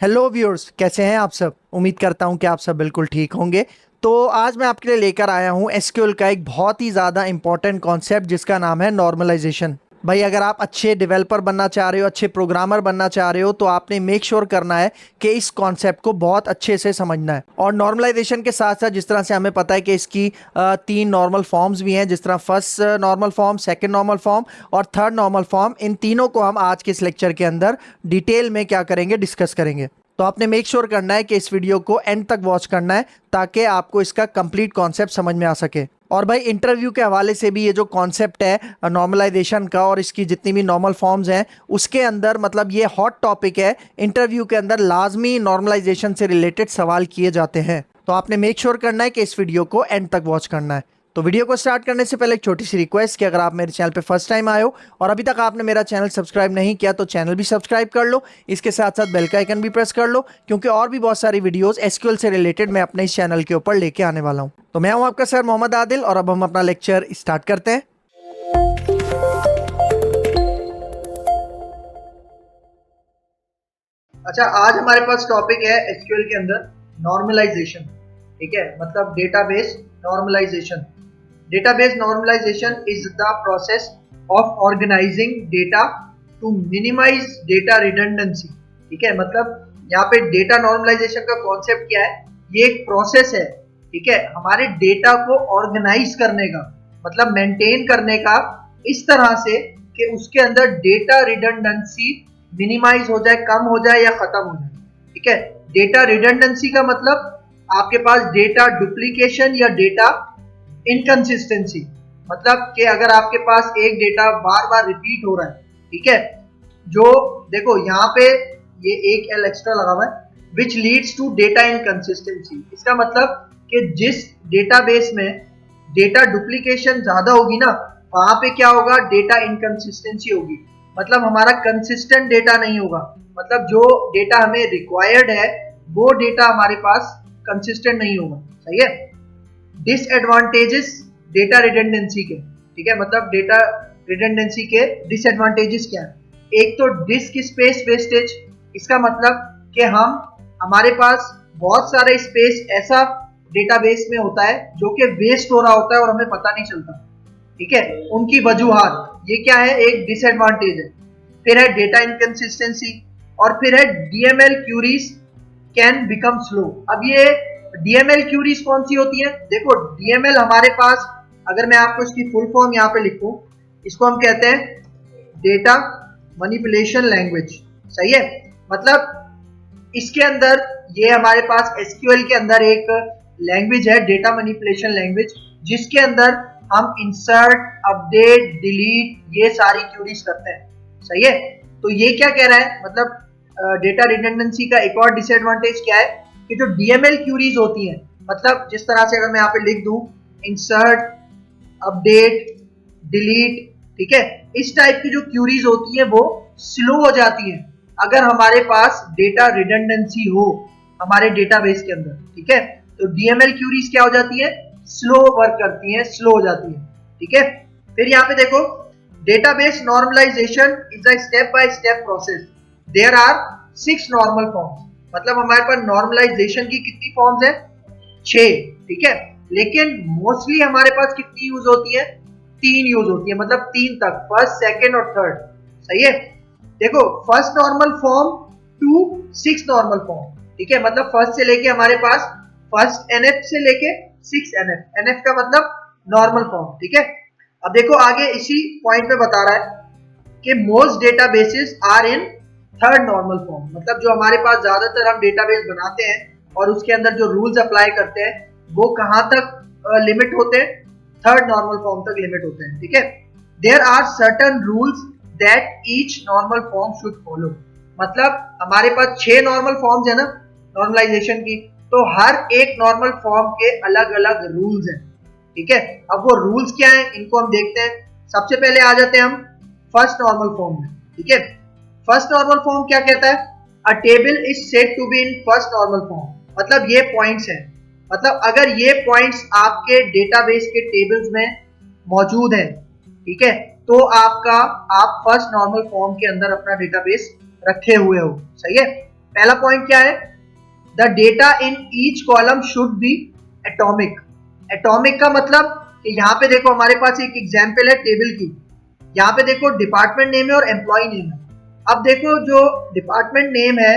Hello viewers, कैसे हैं आप सब। उम्मीद करता हूं कि आप सब बिल्कुल ठीक होंगे। तो आज मैं आपके लिए लेकर आया हूं एसक्यूएल का एक बहुत ही ज़्यादा इंपॉर्टेंट कॉन्सेप्ट जिसका नाम है नॉर्मलाइजेशन। भाई, अगर आप अच्छे डेवलपर बनना चाह रहे हो, अच्छे प्रोग्रामर बनना चाह रहे हो, तो आपने मेक श्योर करना है कि इस कॉन्सेप्ट को बहुत अच्छे से समझना है। और नॉर्मलाइजेशन के साथ साथ जिस तरह से हमें पता है कि इसकी तीन नॉर्मल फॉर्म्स भी हैं, जिस तरह first normal form, second normal form और थर्ड नॉर्मल फॉर्म, इन तीनों को हम आज के इस लेक्चर के अंदर डिटेल में क्या करेंगे, डिस्कस करेंगे। तो आपने मेक श्योर करना है कि इस वीडियो को एंड तक वॉच करना है ताकि आपको इसका कंप्लीट कॉन्सेप्ट समझ में आ सके। और भाई, इंटरव्यू के हवाले से भी ये जो कॉन्सेप्ट है नॉर्मलाइजेशन का और इसकी जितनी भी नॉर्मल फॉर्म्स हैं, उसके अंदर मतलब ये हॉट टॉपिक है। इंटरव्यू के अंदर लाजमी नॉर्मलाइजेशन से रिलेटेड सवाल किए जाते हैं। तो आपने मेक श्योर करना है कि इस वीडियो को एंड तक वॉच करना है। तो वीडियो को स्टार्ट करने से पहले एक छोटी सी रिक्वेस्ट कि अगर आप मेरे चैनल पे फर्स्ट टाइम आए हो और अभी तक आपने मेरा चैनल सब्सक्राइब नहीं किया तो चैनल भी सब्सक्राइब कर लो। इसके साथ साथ बेल का आइकन भी प्रेस कर लो, क्योंकि और भी बहुत सारी वीडियोस एसक्यूएल से रिलेटेड मैं अपने इस चैनल के ऊपर लेके आने वाला हूं। तो मैं हूं आपका सर मोहम्मद आदिल और अब हम अपना लेक्चर स्टार्ट करते हैं। अच्छा, आज हमारे पास टॉपिक है एसक्यूएल के अंदर नॉर्मलाइजेशन। ठीक है, मतलब database normalisation. Database normalisation is the process of organising data to minimise data redundancy. ठीक है, मतलब यहाँ पे डेटा नॉर्मलाइजेशन का कॉन्सेप्ट क्या है, ये एक प्रोसेस है। ठीक है, हमारे डेटा को ऑर्गेनाइज करने का, मतलब मेंटेन करने का इस तरह से कि उसके अंदर डेटा रिडंडेंसी मिनिमाइज हो जाए, कम हो जाए या खत्म हो जाए। ठीक है, डेटा रिडंडेंसी का मतलब आपके पास डेटा डुप्लीकेशन या डेटा इनकंसिस्टेंसी, मतलब कि अगर आपके पास एक डेटा बार बार रिपीट हो रहा है, ठीक है, जो देखो यहाँ पे ये एक एल एक्स्ट्रा लगा हुआ है, which leads to data inconsistency. इसका मतलब कि जिस डेटाबेस में डेटा डुप्लीकेशन ज्यादा होगी ना, वहां पे क्या होगा, डेटा इनकंसिस्टेंसी होगी। मतलब हमारा कंसिस्टेंट डेटा नहीं होगा, मतलब जो डेटा हमें रिक्वायर्ड है वो डेटा हमारे पास कंसिस्टेंट नहीं होगा। सही है। डिसएडवांटेजेस डेटा रिडंडेंसी के, ठीक है, मतलब डेटा रिडंडेंसी के डिसएडवांटेजेस क्या है। एक तो डिस्क स्पेस वेस्टेज। इसका मतलब कि हमारे पास बहुत सारे स्पेस ऐसा डेटाबेस में होता है जो कि वेस्ट हो रहा होता है और हमें पता नहीं चलता। ठीक है, उनकी वजूहात, ये क्या है, एक डिसएडवांटेज है। फिर है डेटा इनकंसिस्टेंसी और फिर है DML queries can become slow. अब ये डीएमएल क्यूरीज कौन सी होती है, देखो डीएमएल हमारे पास, अगर मैं आपको इसकी फुल फॉर्म यहाँ पे लिखूं, इसको हम कहते हैं डेटा मैनिपुलेशन लैंग्वेज। सही है, मतलब इसके अंदर ये हमारे पास एसक्यूएल के अंदर एक लैंग्वेज है, डेटा मैनिपुलेशन लैंग्वेज, जिसके अंदर हम इंसर्ट, अपडेट, डिलीट ये सारी क्यूरीज करते हैं। सही है, तो ये क्या कह रहा है, मतलब डेटा रिडंडेंसी का एक और डिसएडवांटेज क्या है कि जो डीएमएल क्यूरीज होती हैं, मतलब जिस तरह से अगर मैं यहाँ पे लिख दूं इंसर्ट, अपडेट, डिलीट, ठीक है, इस टाइप की जो क्यूरीज होती है वो स्लो हो जाती है अगर हमारे पास डेटा रिडंडेंसी हो हमारे डेटाबेस के अंदर। ठीक है, तो डीएमएल क्यूरीज क्या हो जाती है, स्लो वर्क करती है, स्लो हो जाती है। ठीक है, फिर यहाँ पे देखो database normalisation is a step by step process. There are 6 normal forms, मतलब हमारे पास नॉर्मलाइजेशन की कितनी फॉर्म्स है, 6। ठीक है, लेकिन मोस्टली हमारे पास कितनी यूज होती है, 3 यूज होती है, मतलब 3 तक, फर्स्ट, सेकेंड और थर्ड। सही है, देखो first normal form to 6 normal form. ठीक है, मतलब फर्स्ट से लेके हमारे पास फर्स्ट एनएफ से लेके 6 एनएफ, एनएफ का मतलब नॉर्मल फॉर्म। ठीक है, अब देखो आगे इसी पॉइंट में बता रहा है कि most databases are in third normal form, मतलब जो हमारे पास ज्यादातर हम डेटाबेस बनाते हैं और उसके अंदर जो रूल्स अप्लाई करते हैं वो कहां तक लिमिट होते हैं, थर्ड नॉर्मल फॉर्म तक लिमिट होते हैं। ठीक है, there are certain rules that each normal form should follow, मतलब हमारे पास 6 नॉर्मल फॉर्म्स है ना नॉर्मलाइजेशन की, तो हर एक नॉर्मल फॉर्म के अलग अलग रूल्स हैं। ठीक है, अब वो रूल्स क्या हैं इनको हम देखते हैं। सबसे पहले आ जाते हैं हम फर्स्ट नॉर्मल फॉर्म में। ठीक है, फर्स्ट नॉर्मल फॉर्म क्या कहता है, a table is said to be in first normal form, मतलब ये पॉइंट्स हैं, मतलब अगर ये पॉइंट्स आपके डेटाबेस के टेबल्स में मौजूद हैं, ठीक है, तो आप फर्स्ट नॉर्मल फॉर्म के अंदर अपना डेटाबेस रखे हुए हो। सही है, पहला पॉइंट क्या है, the data in each column should be atomic. Atomic का मतलब कि यहाँ पे देखो हमारे पास एक एग्जाम्पल है टेबल की, यहाँ पे देखो डिपार्टमेंट नेम है और एम्प्लॉय नेम है। अब देखो जो डिपार्टमेंट नेम है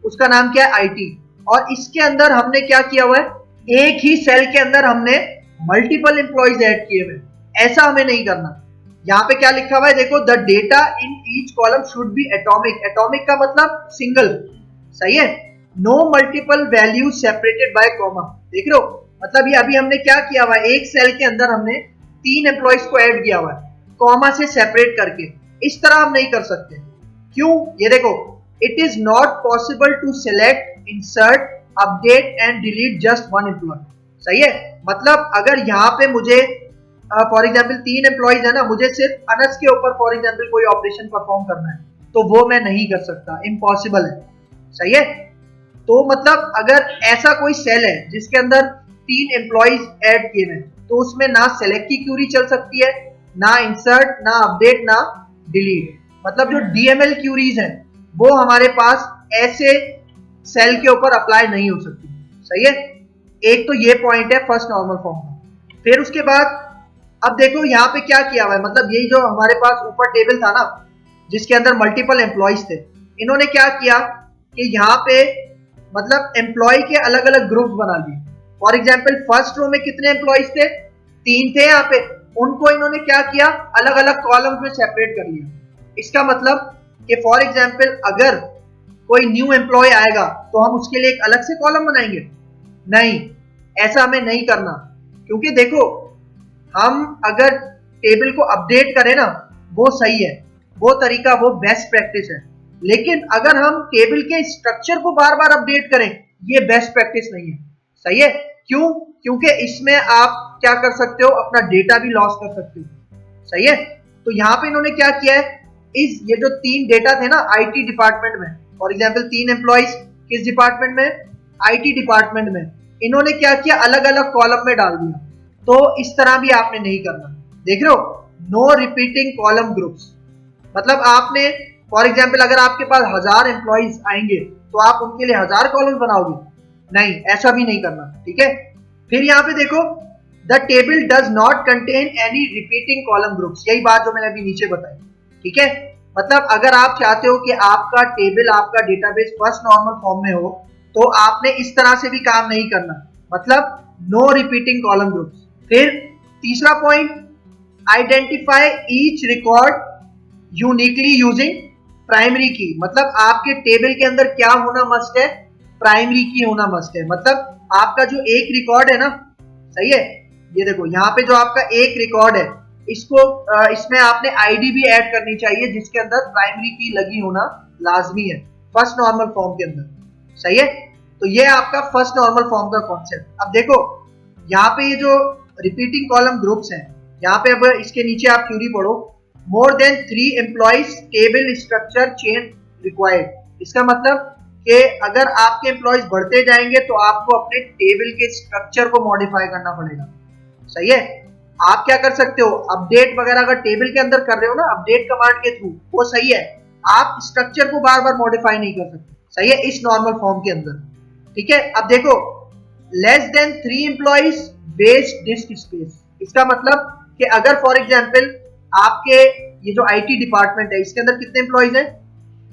उसका नाम क्या है, आईटी, और इसके अंदर हमने क्या किया हुआ है, एक ही सेल के अंदर हमने मल्टीपल एम्प्लॉयज ऐड किए हुए। ऐसा हमें नहीं करना। यहाँ पे क्या लिखा हुआ है देखो, the data in each column should be atomic. Atomic का मतलब सिंगल, सही है। No multiple value separated by comma. देख रहे हो, मतलब ये अभी हमने क्या किया हुआ है, एक सेल के अंदर हमने 3 एम्प्लॉयज को ऐड किया हुआ है कॉमा से सेपरेट करके। इस तरह हम नहीं कर सकते। क्यों, ये देखो, it is not possible to select, insert, update and delete just one employee. सही है, मतलब अगर यहाँ पे मुझे फॉर एग्जाम्पल 3 एम्प्लॉयज है ना, मुझे सिर्फ अनस के ऊपर फॉर एग्जाम्पल कोई ऑपरेशन परफॉर्म करना है तो वो मैं नहीं कर सकता, इम्पॉसिबल है। सही है, तो मतलब अगर ऐसा कोई सेल है जिसके अंदर 3 एम्प्लॉयज ऐड किए हैं तो उसमें ना सेलेक्ट की क्यूरी चल सकती है, ना इंसर्ट, ना अपडेट, ना डिलीट। मतलब जो डीएमएल क्यूरीज हैं वो हमारे पास ऐसे सेल के ऊपर अप्लाई नहीं हो सकती। सही है, एक तो ये पॉइंट है फर्स्ट नॉर्मल फॉर्म का। फिर उसके बाद अब देखो यहाँ पे क्या किया हुआ है, मतलब यही जो हमारे पास ऊपर टेबल था ना जिसके अंदर मल्टीपल एम्प्लॉयज थे, इन्होंने क्या किया कि यहाँ पे मतलब एम्प्लॉय के अलग अलग ग्रुप्स बना लिए। फॉर एग्जाम्पल फर्स्ट रो में कितने एम्प्लॉयज थे, 3 थे यहाँ पे, उनको इन्होंने क्या किया, अलग अलग कॉलम में सेपरेट कर लिया। इसका मतलब कि फॉर एग्जाम्पल अगर कोई न्यू एम्प्लॉय आएगा तो हम उसके लिए एक अलग से कॉलम बनाएंगे, नहीं, ऐसा हमें नहीं करना। क्योंकि देखो, हम अगर टेबल को अपडेट करें ना वो सही है, वो तरीका, वो बेस्ट प्रैक्टिस है, लेकिन अगर हम टेबल के स्ट्रक्चर को बार बार अपडेट करें ये बेस्ट प्रैक्टिस नहीं है। सही है, क्यों, क्योंकि इसमें आप क्या कर सकते हो, अपना डेटा भी लॉस कर सकते हो। सही है, तो यहाँ पे इन्होंने क्या किया है, इस ये जो 3 डेटा थे ना आईटी डिपार्टमेंट में, फॉर एग्जाम्पल 3 एम्प्लॉयज किस डिपार्टमेंट में, आईटी डिपार्टमेंट में, इन्होंने क्या किया, अलग अलग कॉलम में डाल दिया। तो इस तरह भी आपने नहीं करना। देख रहे हो, नो रिपीटिंग कॉलम ग्रुप्स, मतलब आपने फॉर एग्जाम्पल अगर आपके पास 1000 एम्प्लॉयज आएंगे तो आप उनके लिए 1000 कॉलम बनाओगे, नहीं, ऐसा भी नहीं करना। ठीक है, फिर यहाँ पे देखो, the table does not contain any repeating column groups, यही बात जो मैंने अभी नीचे बताई। ठीक है, मतलब अगर आप चाहते हो कि आपका टेबल, आपका डेटाबेस फर्स्ट नॉर्मल फॉर्म में हो तो आपने इस तरह से भी काम नहीं करना, मतलब नो रिपीटिंग कॉलम ग्रुप्स। फिर तीसरा point, identify each record uniquely using primary की, मतलब आपके टेबल के अंदर क्या होना मस्ट है, प्राइमरी की होना मस्ट है। मतलब आपका जो एक रिकॉर्ड है ना, सही है, ये देखो यहाँ पे जो आपका एक रिकॉर्ड है इसको इसमें आपने आईडी भी ऐड करनी चाहिए जिसके अंदर प्राइमरी की लगी होना लाजमी है फर्स्ट नॉर्मल फॉर्म के अंदर। सही है, तो ये आपका फर्स्ट नॉर्मल फॉर्म का कॉन्सेप्ट। अब देखो यहाँ पे ये जो रिपीटिंग कॉलम ग्रुप्स हैं, यहाँ पे अब इसके नीचे आप क्यूरी पढ़ो, more than 3 employees table structure change required. इसका मतलब कि अगर आपके एम्प्लॉयज बढ़ते जाएंगे तो आपको अपने टेबल के स्ट्रक्चर को मॉडिफाई करना पड़ेगा। सही है, आप क्या कर सकते हो, अपडेट वगैरह अगर टेबल के अंदर कर रहे हो ना अपडेट कमांड के थ्रू, वो सही है, आप स्ट्रक्चर को बार बार मॉडिफाई नहीं कर सकते। सही है, इस नॉर्मल फॉर्म के अंदर। ठीक है, अब देखो, less than 3 employees waste disk space. इसका मतलब कि अगर फॉर एग्जाम्पल आपके ये जो आईटी डिपार्टमेंट है इसके अंदर कितने एम्प्लॉयज हैं,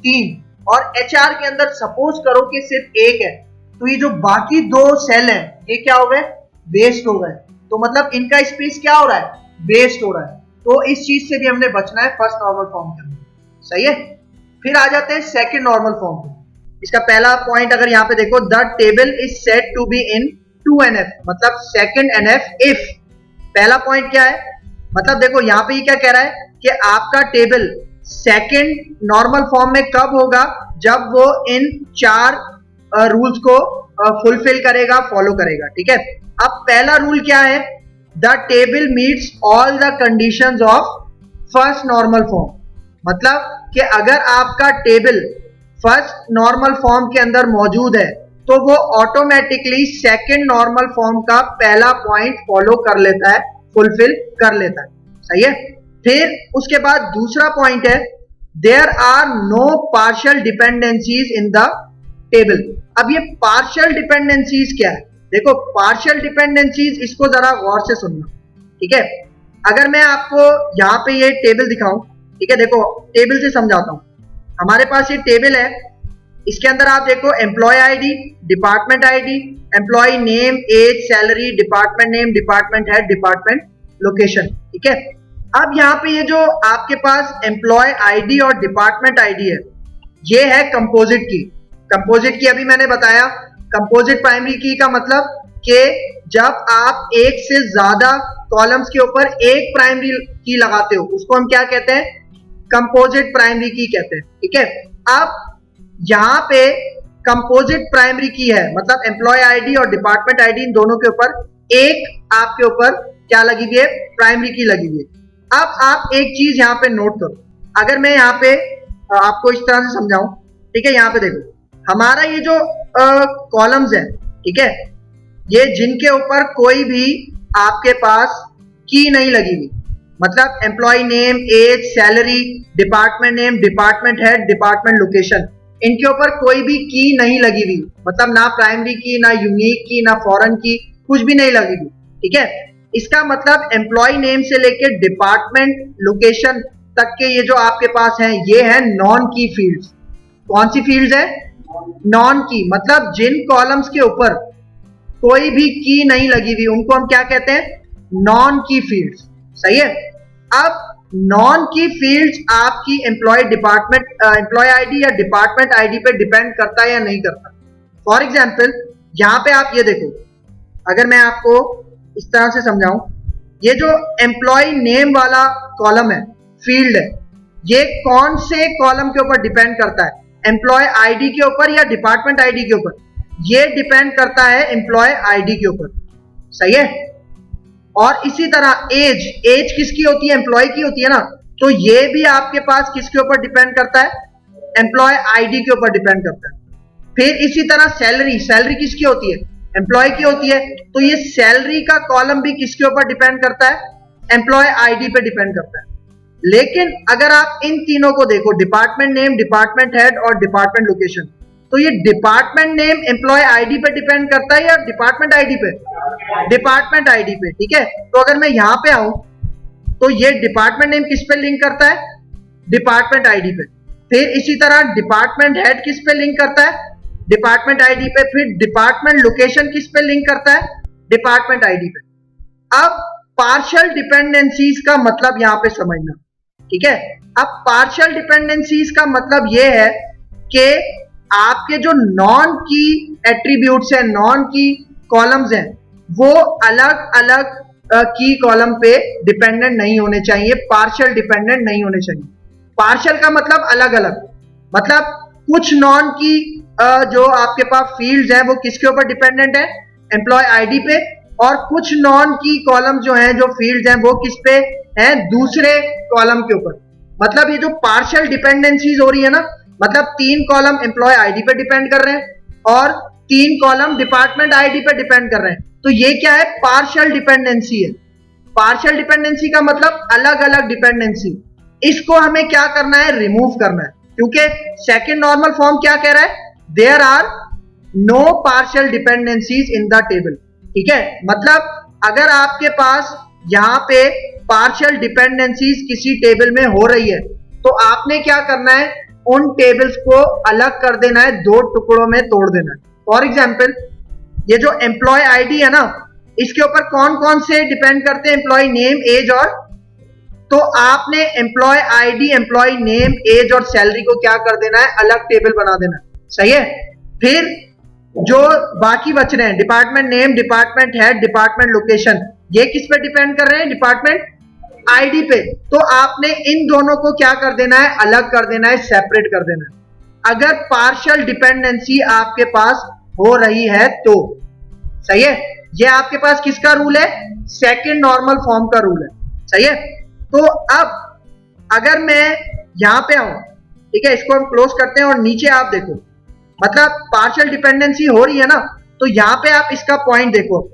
3, और एचआर के अंदर सपोज करो कि सिर्फ 1 है, तो ये जो बाकी 2 सेल हैं ये क्या हो गए, वेस्ट हो गए। तो मतलब इनका स्पेस क्या हो रहा है, वेस्ट हो रहा है। तो इस चीज से भी हमने बचना है फर्स्ट नॉर्मल फॉर्म के अंदर। सही है, फिर आ जाते हैं सेकंड नॉर्मल फॉर्म पे। इसका पहला पॉइंट अगर यहाँ पे देखो, the table is said to be in 2NF, मतलब सेकंड NF इफ। पहला पॉइंट क्या है, मतलब देखो यहाँ पे ये क्या कह रहा है कि आपका टेबल सेकंड नॉर्मल फॉर्म में कब होगा, जब वो इन 4 रूल्स को फुलफिल करेगा, फॉलो करेगा। ठीक है, अब पहला रूल क्या है, the table meets all the conditions of first normal form. मतलब कि अगर आपका टेबल फर्स्ट नॉर्मल फॉर्म के अंदर मौजूद है तो वो ऑटोमेटिकली सेकंड नॉर्मल फॉर्म का पहला पॉइंट फॉलो कर लेता है, फुलफिल कर लेता है। सही है, फिर उसके बाद दूसरा पॉइंट है, there are no partial dependencies in the table. अब ये पार्शियल डिपेंडेंसीज क्या है? देखो पार्शियल डिपेंडेंसीज, इसको जरा गौर से सुनना, ठीक है। अगर मैं आपको यहाँ पे ये टेबल दिखाऊं, ठीक है, देखो टेबल से समझाता हूँ। हमारे पास ये टेबल है, इसके अंदर आप देखो employee ID, department ID, employee name, age, salary, department name, department head, department location, ठीक है। अब यहाँ पे ये जो आपके पास एम्प्लॉय आईडी और डिपार्टमेंट आईडी है, ये है कंपोजिट की। कंपोजिट की अभी मैंने बताया, कंपोजिट प्राइमरी की का मतलब कि जब आप एक से ज्यादा कॉलम्स के ऊपर एक प्राइमरी की लगाते हो, उसको हम क्या कहते हैं? कंपोजिट प्राइमरी की कहते हैं, ठीक है। अब यहाँ पे कंपोजिट प्राइमरी की है, मतलब एम्प्लॉय आईडी और डिपार्टमेंट आईडी, इन दोनों के ऊपर एक आपके ऊपर क्या लगी हुई है? प्राइमरी की लगी हुई है। अब आप एक चीज यहाँ पे नोट करो, अगर मैं यहाँ पे आपको इस तरह से समझाऊं, ठीक है, यहाँ पे देखो हमारा ये जो कॉलम्स है, ठीक है, ये जिनके ऊपर कोई भी आपके पास की नहीं लगी हुई, मतलब employee name, age, salary, department name, department head, department location, इनके ऊपर कोई भी की नहीं लगी हुई, मतलब ना प्राइमरी की, ना यूनिक की, ना फॉरेन की, कुछ भी नहीं लगी हुई, ठीक है। इसका मतलब एम्प्लॉय नेम से लेकर डिपार्टमेंट लोकेशन तक के ये जो आपके पास हैं, ये है नॉन की फील्ड्स। कौन सी फील्ड्स है? नॉन की, मतलब जिन कॉलम्स के ऊपर कोई भी की नहीं लगी हुई, उनको हम क्या कहते हैं? नॉन की फील्ड्स, सही है। अब नॉन की फील्ड्स आपकी एम्प्लॉय डिपार्टमेंट एम्प्लॉय आईडी या डिपार्टमेंट आईडी पे डिपेंड करता है या नहीं करता। फॉर एग्जाम्पल यहां पे आप ये देखो, अगर मैं आपको इस तरह से समझाऊं, ये जो एम्प्लॉय नेम वाला कॉलम है, फील्ड है, ये कौन से कॉलम के ऊपर डिपेंड करता है? एम्प्लॉय आईडी के ऊपर या डिपार्टमेंट आईडी के ऊपर? ये डिपेंड करता है एम्प्लॉय आईडी के ऊपर, सही है। और इसी तरह एज, एज किसकी होती है? एम्प्लॉय की होती है ना, तो ये भी आपके पास किसके ऊपर डिपेंड करता है? एम्प्लॉय आईडी के ऊपर डिपेंड करता है। फिर इसी तरह सैलरी, सैलरी किसकी होती है? एम्प्लॉय की होती है, तो ये सैलरी का कॉलम भी किसके ऊपर डिपेंड करता है? एम्प्लॉय आईडी पे डिपेंड करता है। लेकिन अगर आप इन तीनों को देखो, डिपार्टमेंट नेम, डिपार्टमेंट हेड और डिपार्टमेंट लोकेशन, तो ये डिपार्टमेंट नेम एम्प्लॉय आईडी पे डिपेंड करता है या डिपार्टमेंट आईडी पे? डिपार्टमेंट आईडी पे, ठीक है। तो अगर मैं यहां पे आऊं, तो ये डिपार्टमेंट नेम किस पे लिंक करता है? डिपार्टमेंट आईडी पे। फिर इसी तरह डिपार्टमेंट हेड किस पे लिंक करता है? डिपार्टमेंट आईडी पे। फिर डिपार्टमेंट लोकेशन किस पे लिंक करता है? डिपार्टमेंट आईडी पे। अब पार्शियल डिपेंडेंसीज का मतलब यहां पे समझना, ठीक है। अब पार्शियल डिपेंडेंसीज का मतलब यह है कि आपके जो नॉन की एट्रीब्यूट्स हैं, नॉन की कॉलम्स हैं, वो अलग अलग की कॉलम पे डिपेंडेंट नहीं होने चाहिए, पार्शियल डिपेंडेंट नहीं होने चाहिए। पार्शियल का मतलब अलग अलग, मतलब कुछ नॉन की जो आपके पास फील्ड्स हैं वो किसके ऊपर डिपेंडेंट है? एम्प्लॉय आईडी पे। और कुछ नॉन की कॉलम जो हैं, जो फील्ड्स हैं, वो किस पे हैं? दूसरे कॉलम के ऊपर। मतलब ये जो पार्शियल डिपेंडेंसीज हो रही है ना, मतलब 3 कॉलम एम्प्लॉय आईडी पे डिपेंड कर रहे हैं और 3 कॉलम डिपार्टमेंट आईडी पे डिपेंड कर रहे हैं, तो ये क्या है? पार्शियल डिपेंडेंसी है। पार्शियल डिपेंडेंसी का मतलब अलग अलग डिपेंडेंसी। इसको हमें क्या करना है? रिमूव करना है, क्योंकि सेकंड नॉर्मल फॉर्म क्या कह रहा है? There are no partial dependencies in the table, ठीक है। मतलब अगर आपके पास यहां पे पार्शियल डिपेंडेंसीज किसी टेबल में हो रही है, तो आपने क्या करना है? उन टेबल्स को अलग कर देना है, 2 टुकड़ों में तोड़ देना है। फॉर एग्जाम्पल ये जो एम्प्लॉय आईडी है ना, इसके ऊपर कौन कौन से डिपेंड करते हैं? एम्प्लॉय नेम, एज और, तो आपने employee ID, employee name, age और सैलरी को क्या कर देना है? अलग टेबल बना देना है, सही है। फिर जो बाकी बच रहे हैं, department name, department head, department location, ये किस पे डिपेंड कर रहे हैं? डिपार्टमेंट आईडी पे। तो आपने इन दोनों को क्या कर देना है? अलग कर देना है, सेपरेट कर देना है। अगर पार्शियल डिपेंडेंसी आपके पास हो रही है तो, सही है। ये आपके पास किसका रूल है? सेकंड नॉर्मल फॉर्म का रूल है, सही है। तो अब अगर मैं यहां पे आऊं, ठीक है, इसको हम क्लोज करते हैं और नीचे आप देखो, मतलब पार्शियल डिपेंडेंसी हो रही है ना, तो यहां पे आप इसका पॉइंट देखो,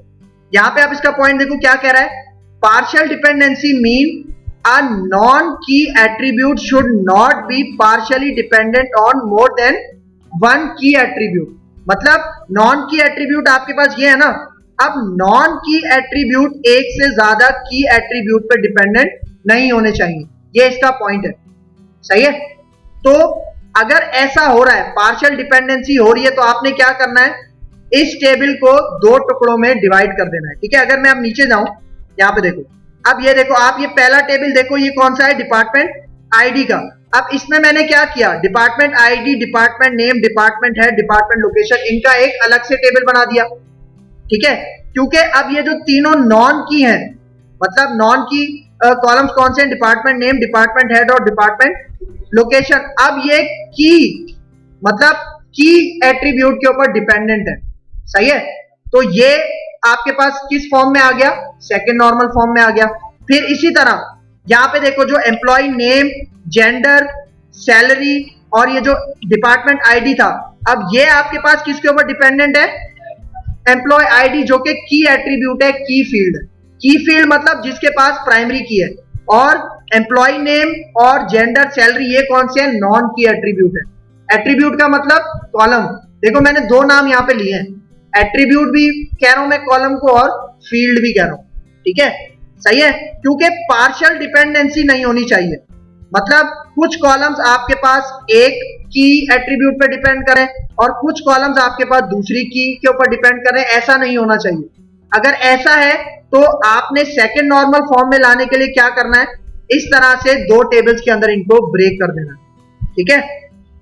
यहां पे आप इसका पॉइंट देखो क्या कह रहा है? Partial dependency mean a non key attribute should not be partially dependent on more than one की एट्रीब्यूट, मतलब नॉन की एट्रीब्यूट आपके पास ये है ना। अब नॉन की एट्रीब्यूट एक से ज्यादा की एट्रीब्यूट पे डिपेंडेंट नहीं होने चाहिए, ये इसका पॉइंट है। सही है। तो अगर ऐसा हो रहा है, पार्शियल डिपेंडेंसी हो रही है, तो आपने क्या करना है, इस टेबल को दो टुकड़ों में डिवाइड कर देना है। ठीक है, अगर मैं अब नीचे जाऊं, यहां पे देखो, अब ये देखो, आप ये पहला टेबल देखो, ये कौन सा है, डिपार्टमेंट आईडी का। अब इसमें मैंने क्या किया, department ID, department name, department head, department location, इनका एक अलग से टेबल बना दिया। ठीक है, क्योंकि अब ये जो तीनों नॉन की हैं, मतलब नॉन की कॉलम्स कौन से हैं, डिपार्टमेंट नेम, डिपार्टमेंट हेड और डिपार्टमेंट लोकेशन। अब ये की मतलब की एट्रीब्यूट के ऊपर डिपेंडेंट है। सही है। तो ये आपके पास किस फॉर्म में आ गया, सेकंड नॉर्मल फॉर्म में आ गया। फिर इसी तरह यहां पे देखो, जो एम्प्लॉय नेम, जेंडर, सैलरी और ये जो डिपार्टमेंट आईडी था, अब ये आपके पास किसके ऊपर डिपेंडेंट है, एम्प्लॉय आईडी, जो कि की एट्रीब्यूट है, की फील्ड। की फील्ड मतलब जिसके पास प्राइमरी की है, और एम्प्लॉय नेम और जेंडर, सैलरी, ये कौन से हैं, नॉन की एट्रीब्यूट है। एट्रीब्यूट का मतलब कॉलम। देखो मैंने दो नाम यहां पे लिए हैं, एट्रीब्यूट भी कह रहा हूं मैं कॉलम को, और फील्ड भी कह रहा हूं। ठीक है, सही है, क्योंकि पार्शियल डिपेंडेंसी नहीं होनी चाहिए। मतलब कुछ कॉलम्स आपके पास एक की एट्रीब्यूट पे डिपेंड करें और कुछ कॉलम्स आपके पास दूसरी की के ऊपर डिपेंड करें, ऐसा नहीं होना चाहिए। अगर ऐसा है तो आपने सेकंड नॉर्मल फॉर्म में लाने के लिए क्या करना है, इस तरह से दो टेबल्स के अंदर इनको ब्रेक कर देना। ठीक है,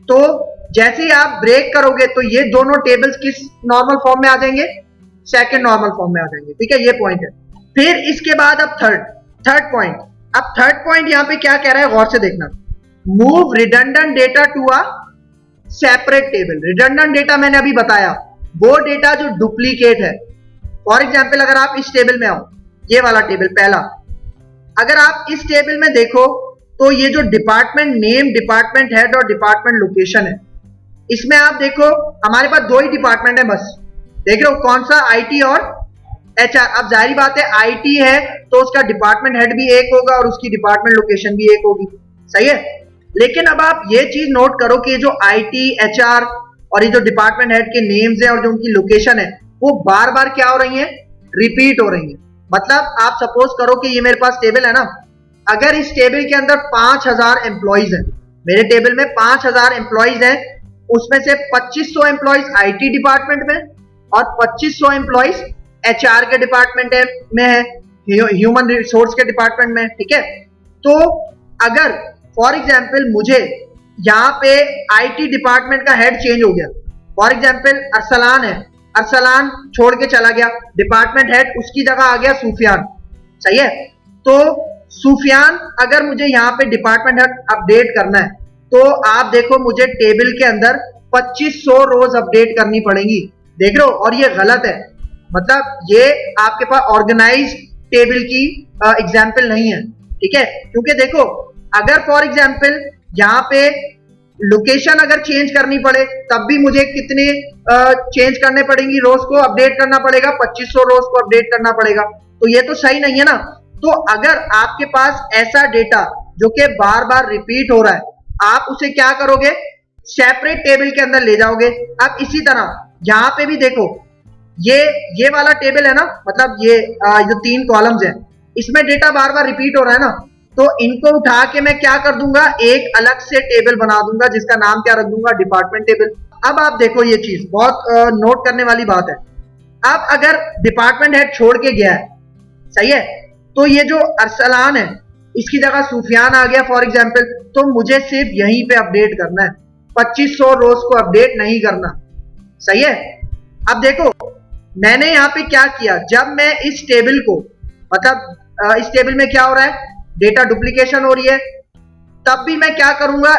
तो जैसे ही आप ब्रेक करोगे तो ये दोनों टेबल्स किस नॉर्मल फॉर्म में आ जाएंगे, सेकंड नॉर्मल फॉर्म में आ जाएंगे। ठीक है, ये पॉइंट है। फिर इसके बाद अब थर्ड पॉइंट। अब थर्ड पॉइंट यहां पे क्या कह रहा है, गौर से देखना, move redundant data to a separate table. Redundant data मैंने अभी बताया, वो डेटा जो डुप्लीकेट है। फॉर एग्जाम्पल अगर आप इस टेबल में आओ, ये वाला टेबल पहला, अगर आप इस टेबल में देखो तो ये जो डिपार्टमेंट नेम, डिपार्टमेंट हेड और डिपार्टमेंट लोकेशन है, इसमें आप देखो हमारे पास दो ही डिपार्टमेंट है बस। देख रहे हो कौन सा, आईटी और एचआर। अब जाहिर बात है आईटी है तो उसका डिपार्टमेंट हेड भी एक होगा और उसकी डिपार्टमेंट लोकेशन भी एक होगी। सही है। लेकिन अब आप ये चीज नोट करो कि जो आईटी, एचआर और ये जो डिपार्टमेंट हेड के नेम्स है और जो उनकी लोकेशन है, वो बार बार क्या हो रही है, रिपीट हो रही है। मतलब आप सपोज करो कि ये मेरे पास टेबल है ना, अगर इस टेबल के अंदर 5000 एम्प्लॉइज हैं, मेरे टेबल में 5000 एम्प्लॉइज हैं, उसमें से 2500 एम्प्लॉइज आईटी डिपार्टमेंट में और 2500 एम्प्लॉइज एचआर के डिपार्टमेंट में है, ह्यूमन रिसोर्स के डिपार्टमेंट में। ठीक है, तो अगर फॉर एग्जाम्पल मुझे यहाँ पे आईटी डिपार्टमेंट का हेड चेंज हो गया, फॉर एग्जाम्पल अरसलान है, अरसलान छोड़ के चला गया, डिपार्टमेंट हेड उसकी जगह आ गया सूफियान। सही है। तो सूफियान, अगर मुझे यहाँ पे डिपार्टमेंट हेड अपडेट करना है, तो आप देखो मुझे टेबल के अंदर 2500 रोज अपडेट करनी पड़ेंगी। देख रहे हो, और ये गलत है। मतलब ये आपके पास ऑर्गेनाइज टेबल की एग्जाम्पल नहीं है। ठीक है, क्योंकि देखो अगर फॉर एग्जाम्पल यहाँ पे लोकेशन अगर चेंज करनी पड़े, तब भी मुझे कितने चेंज करने पड़ेंगी, रोज को अपडेट करना पड़ेगा, 2500 रोज को अपडेट करना पड़ेगा। तो ये तो सही नहीं है ना। तो अगर आपके पास ऐसा डेटा जो कि बार बार रिपीट हो रहा है, आप उसे क्या करोगे, सेपरेट टेबल के अंदर ले जाओगे। अब इसी तरह यहां पे भी देखो, ये वाला टेबल है ना, मतलब ये जो तीन कॉलम्स हैं, इसमें डेटा बार बार रिपीट हो रहा है ना, तो इनको उठा के मैं क्या कर दूंगा, एक अलग से टेबल बना दूंगा जिसका नाम क्या रख दूंगा, डिपार्टमेंट टेबल। अब आप देखो ये चीज बहुत नोट करने वाली बात है। अब अगर डिपार्टमेंट हेड छोड़ के गया है, सही है, तो ये जो अरसलान है इसकी जगह सूफियान आ गया फॉर एग्जाम्पल, तो मुझे सिर्फ यहीं पे अपडेट करना है, 2500 रोज को अपडेट नहीं करना। सही है। अब देखो मैंने यहां पे क्या किया, जब मैं इस टेबल को, मतलब इस टेबल में क्या हो रहा है, डेटा डुप्लीकेशन हो रही है, तब भी मैं क्या करूंगा,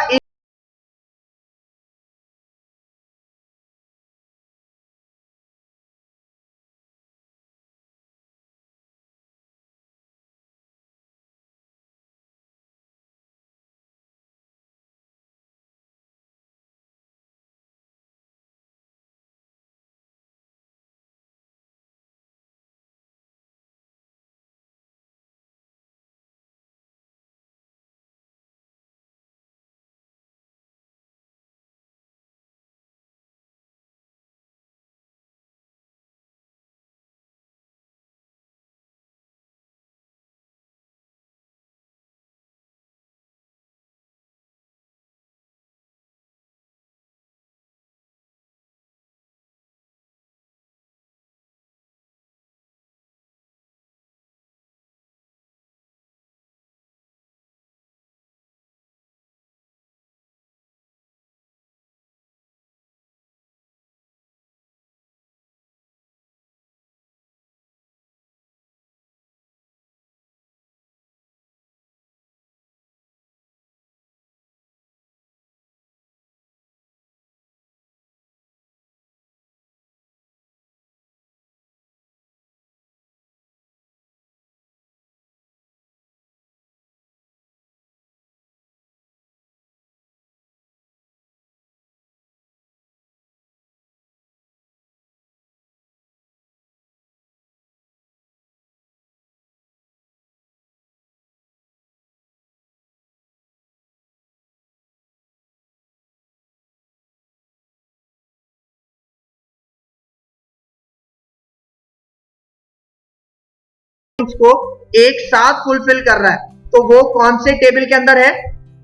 एट्रीब्यूट्स को एक साथ फुलफिल कर रहा है, तो वो कौन से टेबल के अंदर है?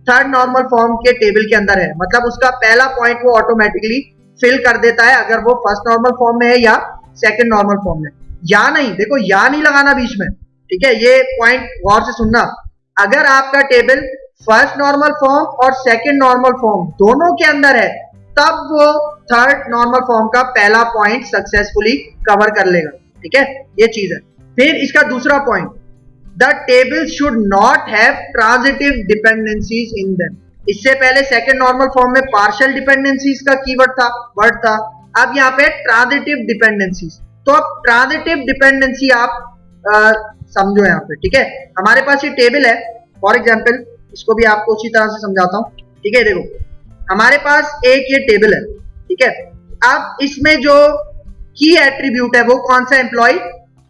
थर्ड नॉर्मल फॉर्म के टेबल के अंदर है। मतलब उसका पहला पॉइंट वो ऑटोमेटिकली फिल कर देता है, अगर वो फर्स्ट नॉर्मल फॉर्म में है या सेकंड नॉर्मल फॉर्म में। या नहीं, देखो या नहीं लगाना बीच में, ठीक है, ये पॉइंट गौर से सुनना। अगर आपका टेबल फर्स्ट नॉर्मल फॉर्म और सेकंड नॉर्मल फॉर्म दोनों के अंदर है, तब वो थर्ड नॉर्मल फॉर्म का पहला पॉइंट सक्सेसफुली कवर कर लेगा, ठीक है, ये चीज है। फिर इसका दूसरा point, the table should not have transitive dependencies in them. इससे पहले सेकंड नॉर्मल फॉर्म में पार्शियल डिपेंडेंसीज का कीवर्ड था, वर्ड था, अब यहाँ पे ट्रांजिटिव डिपेंडेंसीज। तो अब ट्रांजिटिव डिपेंडेंसी आप समझो यहाँ पे, ठीक है। हमारे पास ये टेबल है, फॉर एग्जाम्पल इसको भी आपको उसी तरह से समझाता हूँ, ठीक है। देखो हमारे पास एक ये टेबल है, ठीक है। अब इसमें जो की एट्रीब्यूट है वो कौन सा? Employee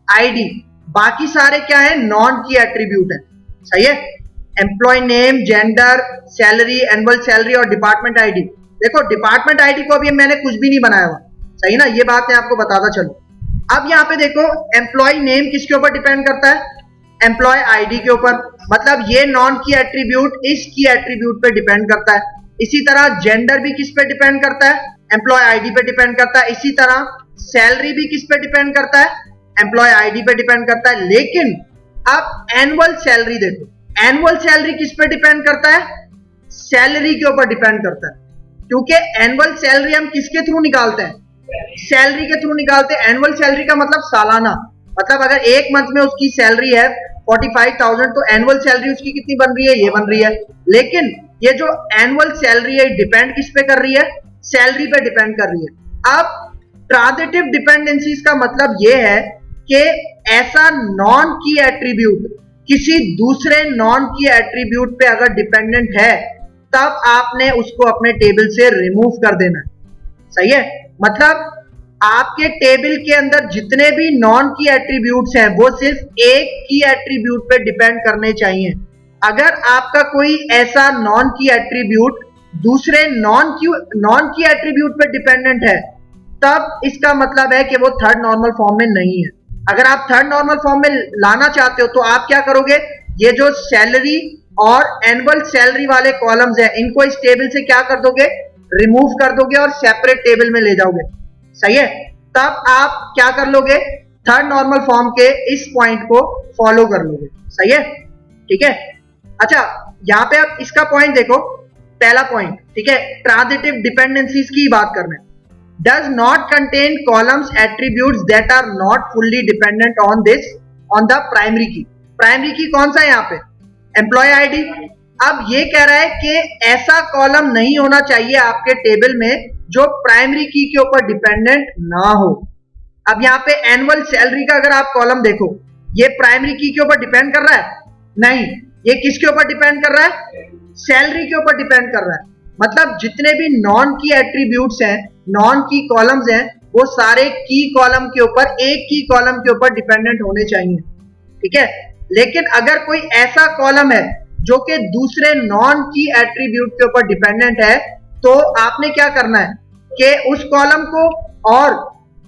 ID. बाकी सारे क्या है? नॉन की एट्रीब्यूट है, सही है। Employee name, gender, salary, annual salary और डिपार्टमेंट आईडी। देखो डिपार्टमेंट आईडी को अभी मैंने कुछ भी नहीं बनाया हुआ, सही ना, ये बात मैं आपको बताता चलूं। अब यहाँ पे देखो एम्प्लॉय नेम किसके ऊपर डिपेंड करता है? एम्प्लॉय आईडी के ऊपर, मतलब ये नॉन की एट्रीब्यूट इस की एट्रीब्यूट पे डिपेंड करता है। इसी तरह जेंडर भी किस पे डिपेंड करता है? एम्प्लॉय आईडी पे डिपेंड करता है। इसी तरह सैलरी भी किस पे डिपेंड करता है? एम्प्लॉय आईडी पे डिपेंड करता है। लेकिन अब एनुअल सैलरी देखो, एनुअल सैलरी किस पे डिपेंड करता है? सैलरी के ऊपर डिपेंड करता है, क्योंकि एनुअल सैलरी हम किसके थ्रू निकालते हैं? सैलरी के थ्रू निकालते हैं। एनुअल सैलरी का मतलब सालाना, मतलब अगर एक मंथ में उसकी सैलरी है 45,000, तो एनुअल सैलरी उसकी कितनी बन रही है? ये बन रही है। लेकिन ये जो एनुअल सैलरी है डिपेंड किस पे कर रही है? सैलरी पे डिपेंड कर रही है। अब ट्रांजिटिव डिपेंडेंसीज का मतलब ये है कि ऐसा नॉन की एट्रीब्यूट किसी दूसरे नॉन की एट्रीब्यूट पे अगर डिपेंडेंट है, तब आपने उसको अपने टेबल से रिमूव कर देना है, सही है। मतलब आपके टेबल के अंदर जितने भी नॉन की एट्रीब्यूट्स हैं वो सिर्फ एक की एट्रीब्यूट पे डिपेंड करने चाहिए। अगर आपका कोई ऐसा नॉन की एट्रीब्यूट दूसरे नॉन की एट्रीब्यूट पे डिपेंडेंट है, तब इसका मतलब है कि वो थर्ड नॉर्मल फॉर्म में नहीं है। अगर आप थर्ड नॉर्मल फॉर्म में लाना चाहते हो तो आप क्या करोगे? ये जो सैलरी और एनुअल सैलरी वाले कॉलम्स हैं, इनको इस टेबल से क्या कर दोगे? रिमूव कर दोगे और सेपरेट टेबल में ले जाओगे, सही है। तब आप क्या कर लोगे? थर्ड नॉर्मल फॉर्म के इस पॉइंट को फॉलो कर लोगे, सही है, ठीक है। अच्छा यहां पे आप इसका पॉइंट देखो, पहला पॉइंट, ठीक है, ट्रांजिटिव डिपेंडेंसीज की बात कर रहे हैं। Does not contain columns attributes that are not fully dependent on the primary key. Primary key कौन सा है यहाँ पे? Employee ID. अब ये कह रहा है कि ऐसा कॉलम नहीं होना चाहिए आपके टेबल में जो प्राइमरी की के ऊपर डिपेंडेंट ना हो। अब यहाँ पे एनुअल सैलरी का अगर आप कॉलम देखो, ये प्राइमरी की के ऊपर डिपेंड कर रहा है? नहीं, ये किसके ऊपर डिपेंड कर रहा है? सैलरी के ऊपर डिपेंड कर रहा है। मतलब जितने भी नॉन की एट्रीब्यूट्स हैं, नॉन की कॉलम्स हैं, वो सारे की कॉलम के ऊपर, एक की कॉलम के ऊपर डिपेंडेंट होने चाहिए, ठीक है। लेकिन अगर कोई ऐसा कॉलम है जो कि दूसरे नॉन की एट्रीब्यूट के ऊपर डिपेंडेंट है, तो आपने क्या करना है कि उस कॉलम को और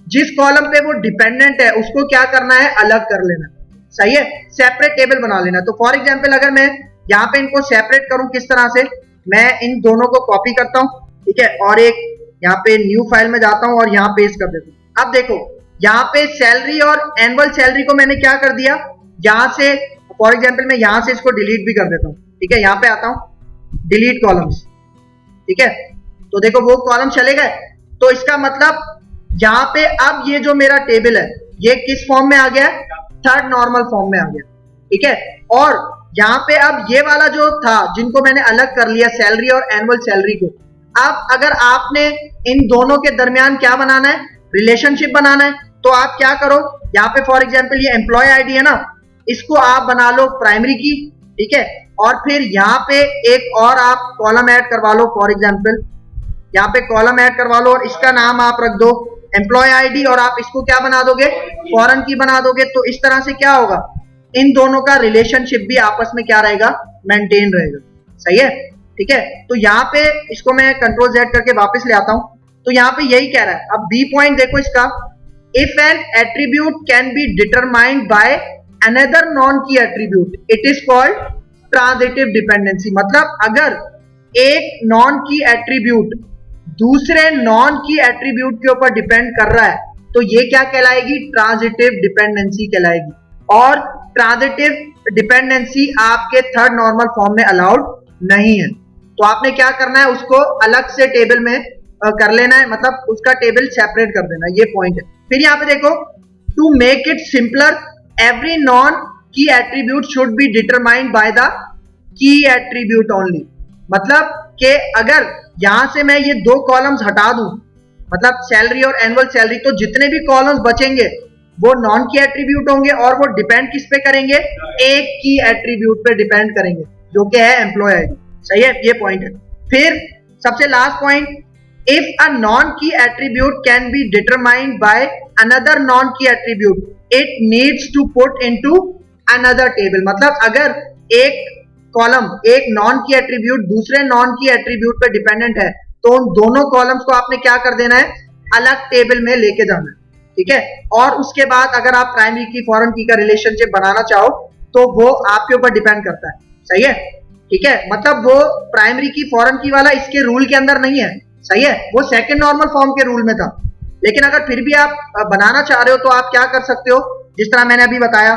जिस कॉलम पे वो डिपेंडेंट है उसको क्या करना है? अलग कर लेना, सही है, सेपरेट टेबल बना लेना। तो फॉर एग्जांपल अगर मैं यहाँ पे इनको सेपरेट करूं, किस तरह से? मैं इन दोनों को कॉपी करता हूं, ठीक है, और एक यहाँ पे न्यू फाइल में जाता हूं और यहाँ पेस्ट कर देता हूं। अब देखो यहाँ पे सैलरी और एनुअल सैलरी को मैंने क्या कर दिया, यहाँ से फॉर एग्जाम्पल मैं यहाँ से इसको डिलीट भी कर देता हूँ, ठीक है। यहाँ पे आता हूँ, डिलीट कॉलम्स, ठीक है, तो देखो वो कॉलम चले गए। तो इसका मतलब यहाँ पे अब ये जो मेरा टेबल है ये किस फॉर्म में आ गया? थर्ड नॉर्मल फॉर्म में आ गया, ठीक है। और यहाँ पे अब ये वाला जो था जिनको मैंने अलग कर लिया, सैलरी और एनुअल सैलरी को, अब अगर आपने इन दोनों के दरमियान क्या बनाना है? रिलेशनशिप बनाना है। तो आप क्या करो, यहाँ पे फॉर एग्जाम्पल ये एम्प्लॉय आईडी है ना, इसको आप बना लो प्राइमरी की, ठीक है, और फिर यहाँ पे एक और आप कॉलम ऐड करवा लो, फॉर एग्जाम्पल यहाँ पे कॉलम ऐड करवा लो और इसका नाम आप रख दो एम्प्लॉय आईडी, और आप इसको क्या बना दोगे? फॉरेन की बना दोगे। तो इस तरह से क्या होगा? इन दोनों का रिलेशनशिप भी आपस में क्या रहेगा? मेंटेन रहेगा, सही है, ठीक है। तो यहाँ पे इसको मैं कंट्रोल Z करके वापस ले आता हूं। तो यहाँ पे यही कह रहा है। अब बी पॉइंट देखो इसका, if N attribute can be determined by another non key attribute, it is called transitive dependency. मतलब अगर एक नॉन की एट्रीब्यूट दूसरे नॉन की एट्रीब्यूट के ऊपर डिपेंड कर रहा है तो ये क्या कहलाएगी, ट्रांजिटिव डिपेंडेंसी कहलाएगी। और ट्रांजिटिव डिपेंडेंसी आपके थर्ड नॉर्मल फॉर्म में अलाउड नहीं है। तो आपने क्या करना है, उसको अलग से टेबल में कर लेना है, मतलब उसका टेबल सेपरेट कर देना, ये पॉइंट है। फिर यहाँ पे देखो, to make it simpler every non key attribute should be determined by the key attribute only. मतलब कि अगर यहां से मैं ये दो कॉलम्स हटा दूं, मतलब सैलरी और एनुअल सैलरी, तो जितने भी कॉलम्स बचेंगे वो नॉन की एट्रीब्यूट होंगे और वो डिपेंड किस पे करेंगे, एक की एट्रीब्यूट पे डिपेंड करेंगे जो कि है एम्प्लॉय आईडी। सही है, ये पॉइंट है। फिर सबसे last point, if a non key attribute can be determined by another non key attribute it needs to put into another table. मतलब अगर एक कॉलम, एक नॉन की एट्रीब्यूट दूसरे नॉन की एट्रीब्यूट पे डिपेंडेंट है तो उन दोनों कॉलम्स को आपने क्या कर देना है, अलग टेबल में लेके जाना है, ठीक है। और उसके बाद अगर आप प्राइमरी की फॉरेन की का रिलेशनशिप बनाना चाहो तो वो आपके ऊपर डिपेंड करता है। सही है, ठीक है। मतलब वो प्राइमरी की फॉरेन की वाला इसके रूल के अंदर नहीं है, सही है, वो सेकंड नॉर्मल फॉर्म के रूल में था। लेकिन अगर फिर भी आप बनाना चाह रहे हो तो आप क्या कर सकते हो, जिस तरह मैंने अभी बताया,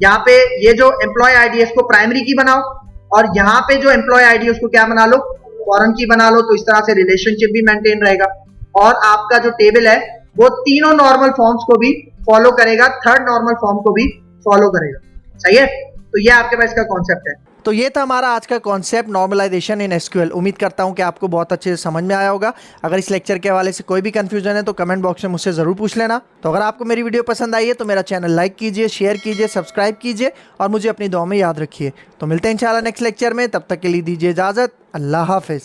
यहाँ पे ये जो एम्प्लॉय आईडी है इसको प्राइमरी की बनाओ और यहाँ पे जो एम्प्लॉय आईडी है उसको क्या बना लो, फॉरेन की बना लो। तो इस तरह से रिलेशनशिप भी मेंटेन रहेगा और आपका जो टेबल है वो तीनों नॉर्मल फॉर्म्स को भी फॉलो करेगा, थर्ड नॉर्मल फॉर्म को भी फॉलो करेगा। सही है, तो ये आपके पास इसका कॉन्सेप्ट है। तो ये था हमारा आज का कॉन्सेप्ट नॉर्मलाइजेशन इन एसक्यूएल। उम्मीद करता हूँ कि आपको बहुत अच्छे से समझ में आया होगा। अगर इस लेक्चर के हवाले से कोई भी कंफ्यूजन है तो कमेंट बॉक्स में मुझसे ज़रूर पूछ लेना। तो अगर आपको मेरी वीडियो पसंद आई है तो मेरा चैनल लाइक कीजिए, शेयर कीजिए, सब्सक्राइब कीजिए और मुझे अपनी दुआ में याद रखिए। तो मिलते हैं इंशाल्लाह नेक्स्ट लेक्चर में, तब तक के लिए दीजिए इजाज़त। अल्लाह हाफिज़।